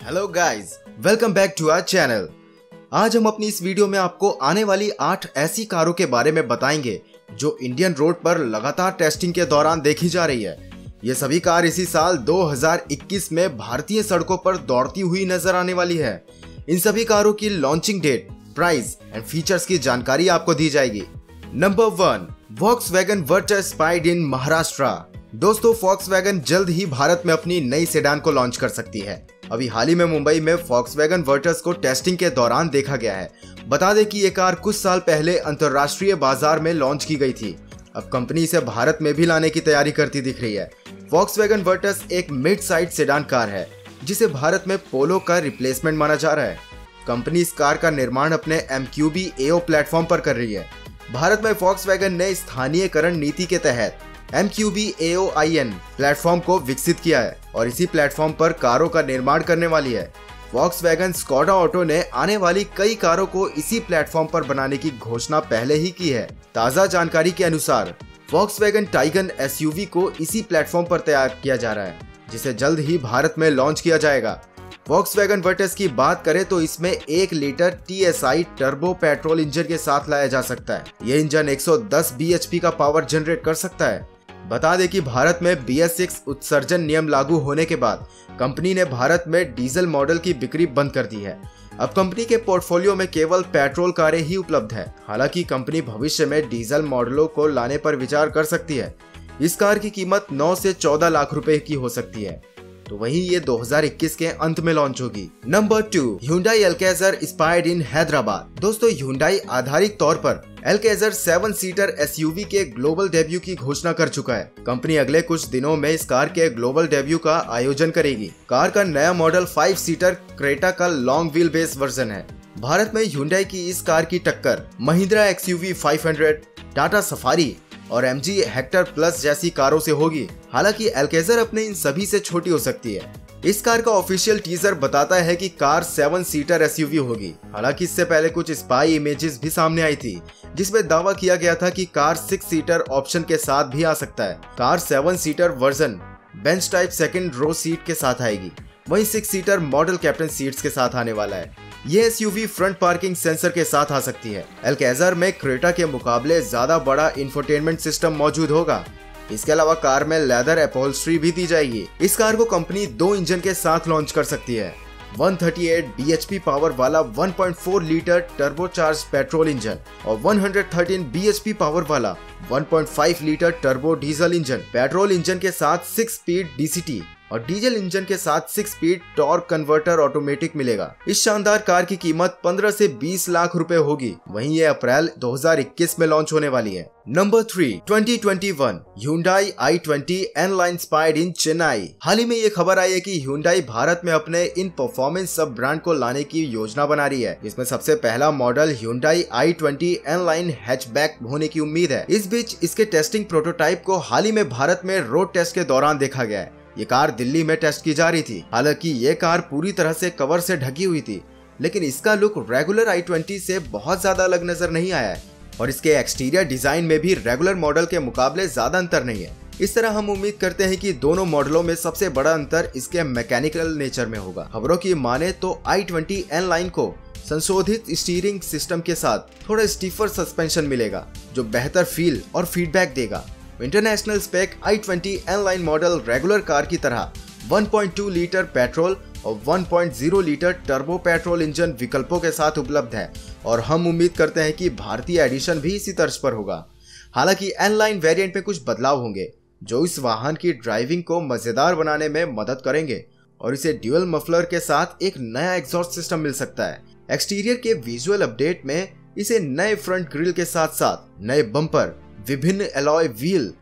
Hello guys, welcome back to our channel. आज हम अपनी इस वीडियो में आपको आने वाली 8 ऐसी कारों के बारे में बताएंगे जो इंडियन रोड पर लगातार टेस्टिंग के दौरान देखी जा रही है। ये सभी कार इसी साल 2021 में भारतीय सड़कों पर दौड़ती हुई नजर आने वाली है। इन सभी कारों की launching date, price and features की जानकारी आपको दी जाएगी। Number 1, Volkswagen Virtus spied in Maharashtra. दोस्तों, वॉक्सवैगन जल्द ही भारत में अपनी नई सेडान को लॉन्च कर सकती है। अभी हाल ही में मुंबई में वॉक्सवैगन वर्टस को टेस्टिंग के दौरान देखा गया है। बता दें कि ये कार कुछ साल पहले अंतरराष्ट्रीय बाजार में लॉन्च की गई थी। अब कंपनी इसे भारत में भी लाने की तैयारी करती दिख रही है। वॉक्सवैगन वर्टस एक मिड साइड सेडान कार है जिसे भारत में पोलो का रिप्लेसमेंट माना जा रहा है। कंपनी इस कार का निर्माण अपने MQB AO प्लेटफॉर्म पर कर रही है। भारत में वॉक्सवैगन ने स्थानीयकरण नीति के तहत MQB AOIN प्लेटफॉर्म को विकसित किया है और इसी प्लेटफॉर्म पर कारों का निर्माण करने वाली है। वॉक्सवैगन स्कोडा ऑटो ने आने वाली कई कारों को इसी प्लेटफॉर्म पर बनाने की घोषणा पहले ही की है। ताज़ा जानकारी के अनुसार वॉक्सवैगन टाइगन SUV को इसी प्लेटफॉर्म पर तैयार किया जा रहा है, जिसे जल्द ही भारत में लॉन्च किया जाएगा। वॉक्सवैगन वर्टस की बात करें तो इसमें 1 litre TSI turbo petrol engine के साथ लाया जा सकता है। यह इंजन 110 bhp का पावर जनरेट कर सकता है। बता दें कि भारत में BS6 उत्सर्जन नियम लागू होने के बाद कंपनी ने भारत में डीजल मॉडल की बिक्री बंद कर दी है। अब कंपनी के पोर्टफोलियो में केवल पेट्रोल कारें ही उपलब्ध है। हालांकि कंपनी भविष्य में डीजल मॉडलों को लाने पर विचार कर सकती है। इस कार की कीमत 9 से 14 लाख रुपए की हो सकती है, तो वहीं ये 2021 के अंत में लॉन्च होगी। नंबर 2, Hyundai Alcazar इंस्पायर्ड इन हैदराबाद। दोस्तों, Hyundai आधारित तौर पर Alcazar 7 सीटर SUV के ग्लोबल डेब्यू की घोषणा कर चुका है। कंपनी अगले कुछ दिनों में इस कार के ग्लोबल डेब्यू का आयोजन करेगी। कार का नया मॉडल 5 सीटर क्रेटा का लॉन्ग व्हील बेस वर्जन है। भारत में Hyundai की इस कार की टक्कर महिंद्रा XUV 500, टाटा सफारी और MG हेक्टर प्लस जैसी कारों से होगी। हालांकि Alcazar अपने इन सभी से छोटी हो सकती है। इस कार का ऑफिशियल टीजर बताता है कि कार 7 सीटर SUV होगी। हालांकि इससे पहले कुछ स्पाई इमेजेस भी सामने आई थी जिसमें दावा किया गया था कि कार 6 सीटर ऑप्शन के साथ भी आ सकता है। Car 7 seater version bench type second row seat के साथ आएगी, वहीं 6 सीटर मॉडल कैप्टन सीट्स के साथ आने वाला है। ये SUV फ्रंट पार्किंग सेंसर के साथ आ सकती है। Alcazar में क्रेटा के मुकाबले ज्यादा बड़ा इंफोटेनमेंट सिस्टम मौजूद होगा। इसके अलावा कार में लेदर अपहोल्स्ट्री भी दी जाएगी। इस कार को कंपनी 2 इंजन के साथ लॉन्च कर सकती है। 138 bhp पावर वाला 1.4 लीटर टर्बोचार्ज पेट्रोल इंजन और 113 bhp पावर वाला 1.5 litre turbo diesel engine. Petrol engine के साथ 6 स्पीड DCT और डीजल इंजन के साथ 6 स्पीड टॉर्क कन्वर्टर ऑटोमेटिक मिलेगा। इस शानदार कार की कीमत 15 से 20 लाख रुपए होगी। वहीं ये अप्रैल 2021 में लॉन्च होने वाली है। Number 3, 2021 Hyundai i20 N-Line inspired in Chennai. हाल ही में ये खबर आई है कि Hyundai भारत में अपने इन परफॉर्मेंस सब ब्रांड को लाने की योजना बना रही है। इसमें सबसे पहला model Hyundai i20 N-Line hatchback होने की उम्मीद है। इस बीच इसके टेस्टिंग प्रोटोटाइप को हाल ही में भारत में रोड टेस्ट के दौरान देखा गया है। ये कार दिल्ली में टेस्ट की जा रही थी। हालांकि ये कार पूरी तरह से कवर से ढकी हुई थी, लेकिन इसका लुक रेगुलर i20 से बहुत ज्यादा अलग नजर नहीं आया है और इसके एक्सटीरियर डिजाइन में भी रेगुलर मॉडल के मुकाबले ज्यादा अंतर नहीं है। इस तरह हम उम्मीद करते हैं कि दोनों मॉडलों में सबसे बड़ा अंतर इसके मैकेनिकल नेचर में होगा। खबरों की माने तो i20 N-Line को संशोधित स्टीयरिंग सिस्टम के साथ थोड़ा स्टीफर सस्पेंशन मिलेगा जो बेहतर फील और फीडबैक देगा। International spec i20 N-Line model regular car की तरह 1.2 लीटर पेट्रोल और 1.0 लीटर टर्बो पेट्रोल इंजन विकल्पों के साथ उपलब्ध है और हम उम्मीद करते हैं कि भारतीय एडिशन भी इसी तर्ज पर होगा। हालांकि N-Line वेरिएंट में कुछ बदलाव होंगे जो इस वाहन की ड्राइविंग को मजेदार बनाने में मदद करेंगे और इसे ड्यूअल मफलर के साथ एक नया एग्जॉस्ट सिस्टम मिल सकता है। एक्सटीरियर के विजुअल अपडेट में इसे नए फ्रंट ग्रिल के साथ साथ नए बम्पर, विभिन्न एलॉय व्हील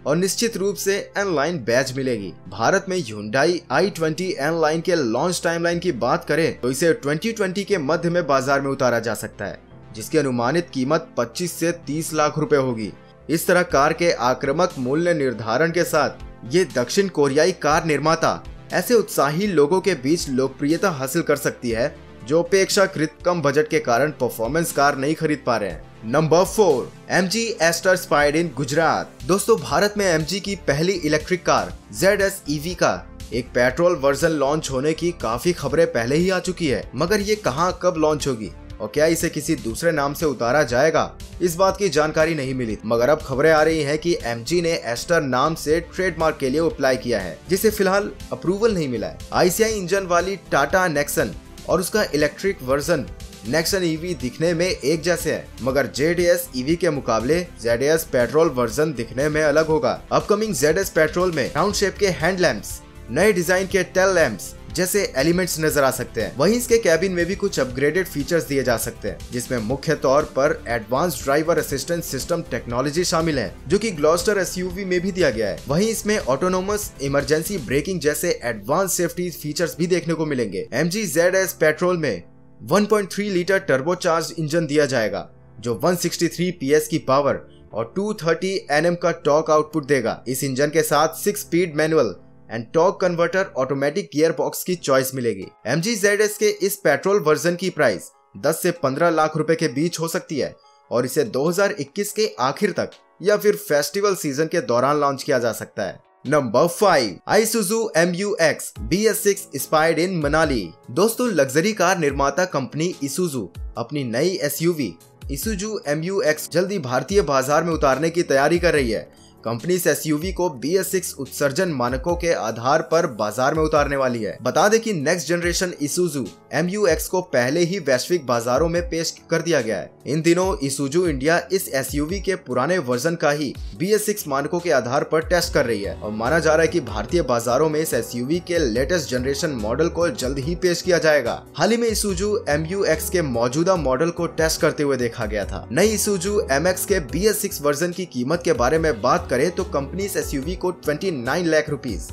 और निश्चित रूप से N-Line बैज मिलेगी। भारत में Hyundai i20 N-Line के लॉन्च टाइमलाइन की बात करें तो इसे 2020 के मध्य में बाजार में उतारा जा सकता है, जिसकी अनुमानित कीमत 25 से 30 लाख रुपए होगी। इस तरह कार के आक्रामक मूल्य निर्धारण के साथ ये दक्षिण कोरियाई कार निर्माता ऐसे उत्साही लोगों के बीच लोकप्रियता हासिल कर सकती है जो अपेक्षाकृत कम बजट के कारण परफॉर्मेंस कार नहीं खरीद पा रहे हैं। नंबर 4, MG एस्टर इंस्पायर्ड इन गुजरात। दोस्तों, भारत में MG की पहली इलेक्ट्रिक कार ZS EV का एक पेट्रोल वर्जन लॉन्च होने की काफी खबरें पहले ही आ चुकी है, मगर ये कहां कब लॉन्च होगी और क्या इसे किसी दूसरे नाम से उतारा जाएगा, इस बात की जानकारी नहीं मिली। मगर अब खबरें आ रही हैं कि MG ने एस्टर नाम से ट्रेडमार्क के लिए अप्लाई किया है, जिसे फिलहाल अप्रूवल नहीं मिला है। ICI इंजन वाली टाटा नेक्सन और उसका इलेक्ट्रिक वर्जन नेक्सन EV दिखने में एक जैसे है, मगर ZS EV के मुकाबले ZS पेट्रोल वर्जन दिखने में अलग होगा। अपकमिंग ZS पेट्रोल में राउंड शेप के हैंड लैंप्स, नए डिजाइन के टेल लैंप्स जैसे एलिमेंट्स नजर आ सकते हैं। वहीं इसके कैबिन में भी कुछ अपग्रेडेड फीचर्स दिए जा सकते हैं, जिसमें मुख्य तौर पर advance driver assistant system technology शामिल है, जो कि ग्लॉस्टर SUV में भी दिया गया है। वहीं इसमें ऑटोनोमस इमरजेंसी ब्रेकिंग जैसे एडवांस सेफ्टी फीचर्स भी देखने को मिलेंगे। MG ZS पेट्रोल में 1.3 लीटर टर्बोचार्ज इंजन दिया जाएगा, जो 163 PS की पावर और 230 Nm का टॉर्क आउटपुट देगा। इस इंजन के साथ 6 speed manual and torque converter automatic gear box की चॉइस मिलेगी। MG ZS के इस पेट्रोल वर्जन की प्राइस 10 से 15 लाख रुपए के बीच हो सकती है और इसे 2021 के आखिर तक या फिर फेस्टिवल सीजन के दौरान लॉन्च किया जा सकता है। नंबर 5, Isuzu MU-X BS6 स्पायर्ड इन मनाली। दोस्तों, लग्जरी कार निर्माता कंपनी Isuzu अपनी नई SUV Isuzu MU-X जल्दी भारतीय बाजार में उतारने की तैयारी कर रही है। कंपनी इस SUV को BS6 उत्सर्जन मानकों के आधार पर बाजार में उतारने वाली है। बता दें कि नेक्स्ट जनरेशन Isuzu MU-X को पहले ही वैश्विक बाजारों में पेश कर दिया गया है। इन दिनों Isuzu इंडिया इस SUV के पुराने वर्जन का ही BS6 मानकों के आधार पर टेस्ट कर रही है और माना जा रहा है कि भारतीय बाजारों में इस SUV के लेटेस्ट जनरेशन मॉडल को जल्द ही पेश किया जाएगा। हाल ही में Isuzu MU-X के मौजूदा मॉडल को टेस्ट करते हुए देखा गया था। नई Isuzu MX के BS6 वर्जन की कीमत के बारे में बात करें तो कंपनी इस SUV को 29 लाख रुपीस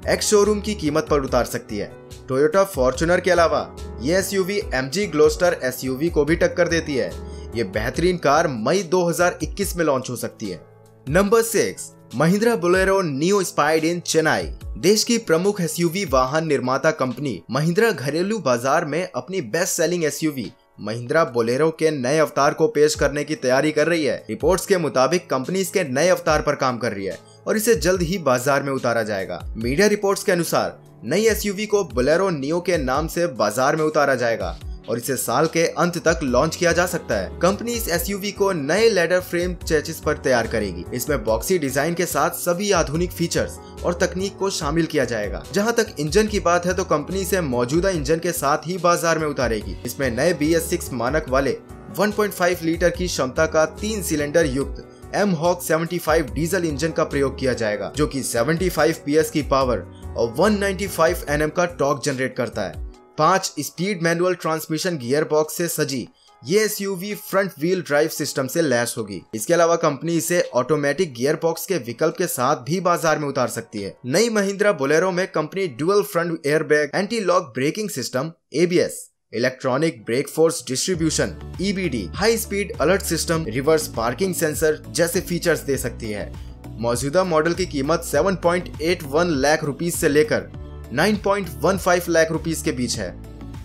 एक्स शोरूम की कीमत पर उतार सकती है। टोयोटा फॉर्च्यूनर के अलावा ये SUV MG ग्लोस्टर SUV को भी टक्कर देती है। ये बेहतरीन कार मई 2021 में लॉन्च हो सकती है। नंबर 6, महिंद्रा बोलेरो नियो स्पायर्ड इन चेन्नई। देश की प्रमुख SUV वाहन निर्माता कंपनी महिंद्रा घरेलू बाजार में अपनी best selling SUV Mahindra Bolero के नए अवतार को पेश करने की तैयारी कर रही है। रिपोर्ट्स के मुताबिक कंपनी इसके नए अवतार पर काम कर रही है और इसे जल्द ही बाजार में उतारा जाएगा। मीडिया रिपोर्ट्स के अनुसार नई SUV को बोलेरो नियो के नाम से बाजार में उतारा जाएगा और इसे साल के अंत तक लॉन्च किया जा सकता है। कंपनी इस SUV को नए लेदर फ्रेम चेसिस पर तैयार करेगी। इसमें बॉक्सी डिजाइन के साथ सभी आधुनिक फीचर्स और तकनीक को शामिल किया जाएगा। जहां तक इंजन की बात है तो कंपनी इसे मौजूदा इंजन के साथ ही बाजार में उतारेगी। इसमें नए BS6 मानक वाले 1.5 लीटर की क्षमता का 3 सिलेंडर युक्त M-Hawk 75 डीजल इंजन का प्रयोग किया जाएगा, जो कि 75 PS की पावर और 195 Nm का टॉर्क जनरेट करता है। 5 speed manual transmission gear box से सजी ये SUV front wheel drive system से लैस होगी। इसके अलावा कंपनी इसे ऑटोमेटिक गियर बॉक्स के विकल्प के साथ भी बाजार में उतार सकती है। नई महिंद्रा बोलेरो में company dual front airbag, anti lock braking system ABS, electronic brake force distribution EBD, high speed alert system, reverse parking sensor जैसे फीचर्स दे सकती है। मौजूदा मॉडल की कीमत 7.81 लाख रुपीस से लेकर 9.15 लाख रुपीस के बीच है।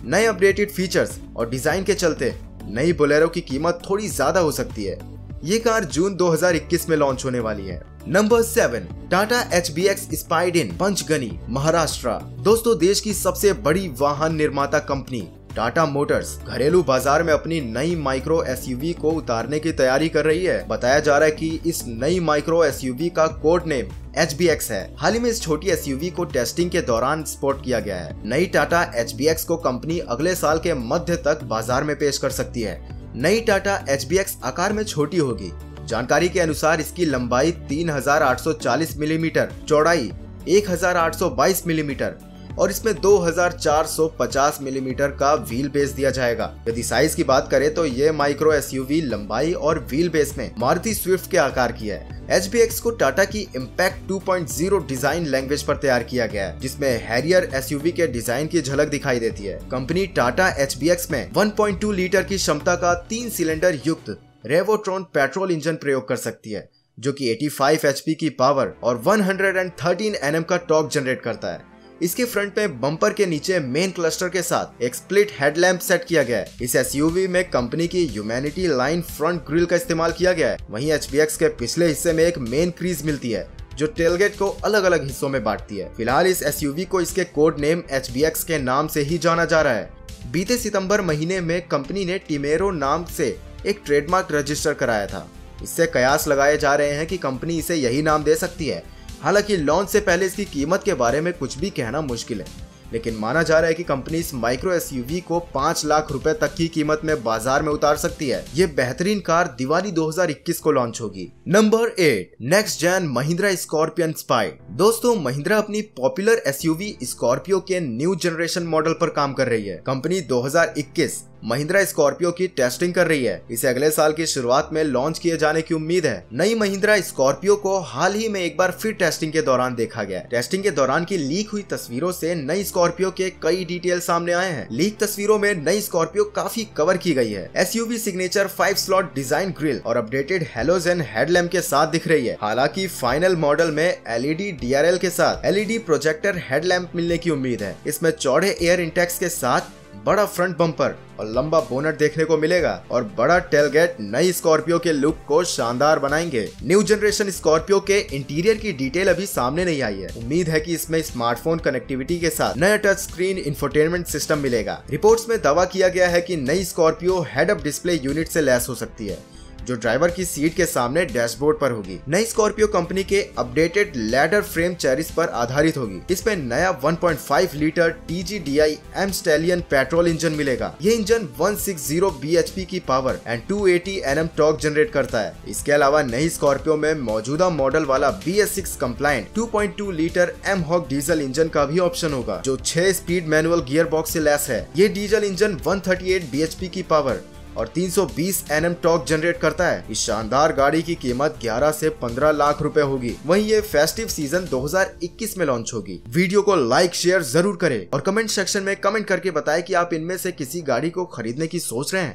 नए अपडेटेड फीचर्स और डिजाइन के चलते नई बोलेरो की कीमत थोड़ी ज्यादा हो सकती है। ये कार जून 2021 में लॉन्च होने वाली है। नंबर 7, टाटा HBX स्पायर्ड इन पंचगनी, महाराष्ट्र। दोस्तों, देश की सबसे बड़ी वाहन निर्माता कंपनी टाटा मोटर्स घरेलू बाजार में अपनी नई माइक्रो SUV को उतारने की तैयारी कर रही है। बताया जा रहा है कि इस नई माइक्रो SUV का कोड नेम HBX है। हाल ही में इस छोटी SUV को टेस्टिंग के दौरान स्पॉट किया गया है। नई टाटा HBX को कंपनी अगले साल के मध्य तक बाजार में पेश कर सकती है। नई टाटा HBX आकार में छोटी होगी। जानकारी के अनुसार इसकी लंबाई 3840 मिलीमीटर, चौड़ाई 1822 मिलीमीटर और इसमें 2450 मिलीमीटर का व्हील बेस दिया जाएगा। यदि साइज की बात करें तो ये माइक्रो SUV लंबाई और व्हील बेस में मारुति स्विफ्ट के आकार की है। HBX को टाटा की इम्पैक्ट 2.0 डिजाइन लैंग्वेज पर तैयार किया गया है, जिसमें हैरियर SUV के डिजाइन की झलक दिखाई देती है। कंपनी टाटा HBX में 1.2 लीटर की क्षमता का 3 सिलेंडर युक्त रेवोट्रॉन पेट्रोल इंजन प्रयोग कर सकती है, जो कि 85 HP की पावर और 113 Nm का टॉर्क जनरेट करता है। इसके फ्रंट में बम्पर के नीचे मेन क्लस्टर के साथ एक स्प्लिट हेडलैम्प सेट किया गया है। इस SUV में कंपनी की ह्यूमैनिटी लाइन फ्रंट ग्रिल का इस्तेमाल किया गया है। वहीं HBX के पिछले हिस्से में एक मेन क्रीज मिलती है, जो टेलगेट को अलग अलग हिस्सों में बांटती है। फिलहाल इस एसयूवी को इसके कोड नेम HBX के नाम से ही जाना जा रहा है। बीते सितंबर महीने में कंपनी ने टिमेरो नाम से एक ट्रेडमार्क रजिस्टर कराया था। इससे कयास लगाए जा रहे हैं कि कंपनी इसे यही नाम दे सकती है। हालांकि लॉन्च से पहले इसकी कीमत के बारे में कुछ भी कहना मुश्किल है, लेकिन माना जा रहा है कि कंपनी इस माइक्रो एसयूवी को 5 लाख रुपए तक की कीमत में बाजार में उतार सकती है। ये बेहतरीन कार दिवाली 2021 को लॉन्च होगी। Number 8, next gen Mahindra Scorpion spy. दोस्तों, महिंद्रा अपनी पॉपुलर एसयूवी स्कॉर्पियो के न्यू जनरेशन मॉडल पर काम कर रही है। कंपनी 2021 महिंद्रा स्कॉर्पियो की टेस्टिंग कर रही है। इसे अगले साल की शुरुआत में लॉन्च किए जाने की उम्मीद है। नई महिंद्रा स्कॉर्पियो को हाल ही में एक बार फिर टेस्टिंग के दौरान देखा गया। टेस्टिंग के दौरान की लीक हुई तस्वीरों से नई स्कॉर्पियो के कई डिटेल सामने आए हैं। लीक तस्वीरों में नई स्कॉर्पियो काफी कवर की गई है। SUV signature 5 slot design grill और अपडेटेड हेलोजन हेडलैम्प के साथ दिख रही है। हालांकि फाइनल मॉडल में LED DRL के साथ LED प्रोजेक्टर हेडलैम्प मिलने की उम्मीद है। इसमें चौड़े एयर इंटेक्स के साथ बड़ा फ्रंट बम्पर और लंबा बोनट देखने को मिलेगा और बड़ा टेलगेट नई स्कॉर्पियो के लुक को शानदार बनाएंगे। न्यू जनरेशन स्कॉर्पियो के इंटीरियर की डिटेल अभी सामने नहीं आई है। उम्मीद है कि इसमें स्मार्टफोन कनेक्टिविटी के साथ नया टच स्क्रीन इंफोटेनमेंट सिस्टम मिलेगा। रिपोर्ट्स में दावा किया गया है कि नई Scorpio head up display unit से लैस हो सकती है, जो ड्राइवर की सीट के सामने डैशबोर्ड पर होगी। नई स्कॉर्पियो कंपनी के अपडेटेड लैडर फ्रेम चेरिस पर आधारित होगी। इसमें नया 1.5 litre TGDI M stallion petrol engine मिलेगा। ये इंजन 160 bhp की power and 280 Nm torque generate करता है। इसके अलावा नई स्कॉर्पियो में मौजूदा मॉडल वाला BS6 compliant 2.2 litre M-Hawk diesel engine का भी ऑप्शन होगा, जो 6 स्पीड मैनुअल गियर बॉक्स से लैस है। ये डीजल इंजन 138 bhp की पावर और 320 Nm टॉर्क जनरेट करता है। इस शानदार गाड़ी की कीमत 11 से 15 लाख रुपए होगी। वहीं ये फेस्टिव सीजन 2021 में लॉन्च होगी। वीडियो को लाइक शेयर जरूर करें और कमेंट सेक्शन में कमेंट करके बताएं कि आप इनमें से किसी गाड़ी को खरीदने की सोच रहे हैं।